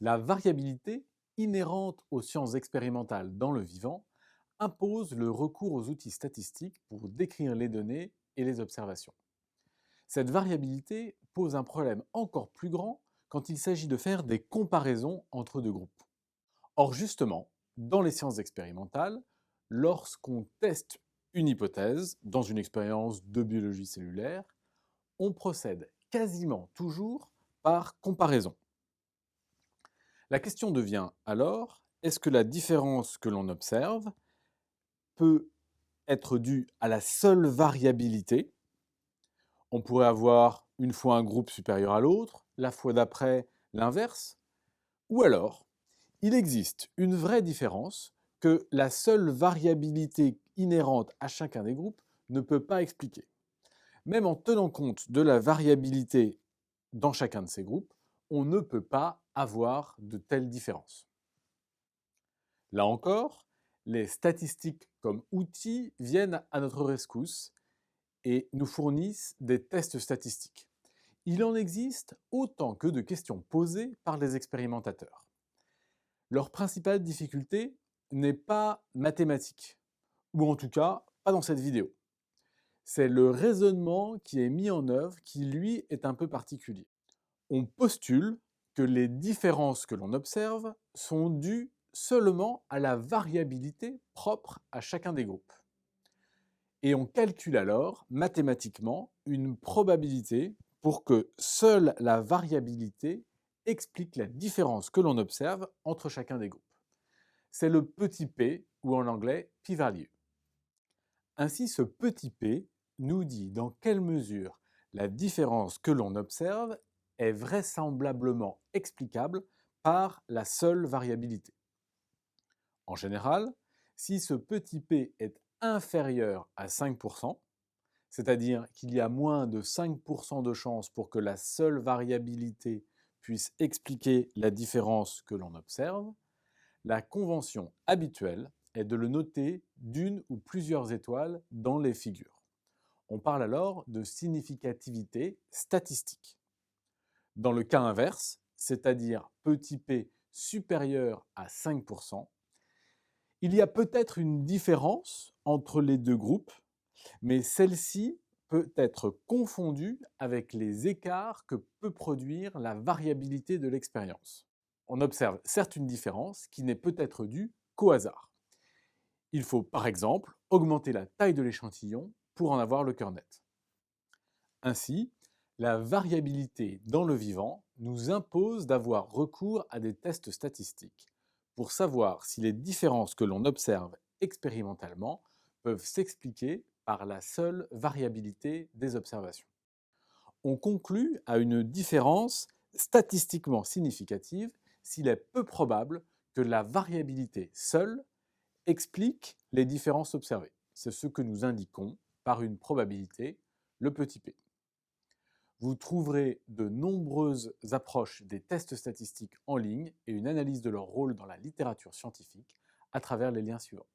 La variabilité, inhérente aux sciences expérimentales dans le vivant, impose le recours aux outils statistiques pour décrire les données et les observations. Cette variabilité pose un problème encore plus grand quand il s'agit de faire des comparaisons entre deux groupes. Or justement, dans les sciences expérimentales, lorsqu'on teste une hypothèse dans une expérience de biologie cellulaire, on procède quasiment toujours par comparaison. La question devient alors, est-ce que la différence que l'on observe peut être due à la seule variabilité? On pourrait avoir une fois un groupe supérieur à l'autre, la fois d'après l'inverse. Ou alors, il existe une vraie différence que la seule variabilité inhérente à chacun des groupes ne peut pas expliquer. Même en tenant compte de la variabilité dans chacun de ces groupes, on ne peut pas avoir de telles différences. Là encore, les statistiques comme outils viennent à notre rescousse et nous fournissent des tests statistiques. Il en existe autant que de questions posées par les expérimentateurs. Leur principale difficulté n'est pas mathématique, ou en tout cas pas dans cette vidéo. C'est le raisonnement qui est mis en œuvre qui, lui, est un peu particulier. On postule que les différences que l'on observe sont dues seulement à la variabilité propre à chacun des groupes. Et on calcule alors mathématiquement une probabilité pour que seule la variabilité explique la différence que l'on observe entre chacun des groupes. C'est le petit p, ou en anglais p-value. Ainsi, ce petit p nous dit dans quelle mesure la différence que l'on observe est vraisemblablement explicable par la seule variabilité. En général, si ce petit p est inférieur à 5%, c'est-à-dire qu'il y a moins de 5% de chances pour que la seule variabilité puisse expliquer la différence que l'on observe, la convention habituelle est de le noter d'une ou plusieurs étoiles dans les figures. On parle alors de significativité statistique. Dans le cas inverse, c'est-à-dire petit p supérieur à 5%, il y a peut-être une différence entre les deux groupes, mais celle-ci peut être confondue avec les écarts que peut produire la variabilité de l'expérience. On observe certes une différence qui n'est peut-être due qu'au hasard. Il faut par exemple augmenter la taille de l'échantillon pour en avoir le cœur net. Ainsi, la variabilité dans le vivant nous impose d'avoir recours à des tests statistiques pour savoir si les différences que l'on observe expérimentalement peuvent s'expliquer par la seule variabilité des observations. On conclut à une différence statistiquement significative s'il est peu probable que la variabilité seule explique les différences observées. C'est ce que nous indiquons par une probabilité, le petit p. Vous trouverez de nombreuses approches des tests statistiques en ligne et une analyse de leur rôle dans la littérature scientifique à travers les liens suivants.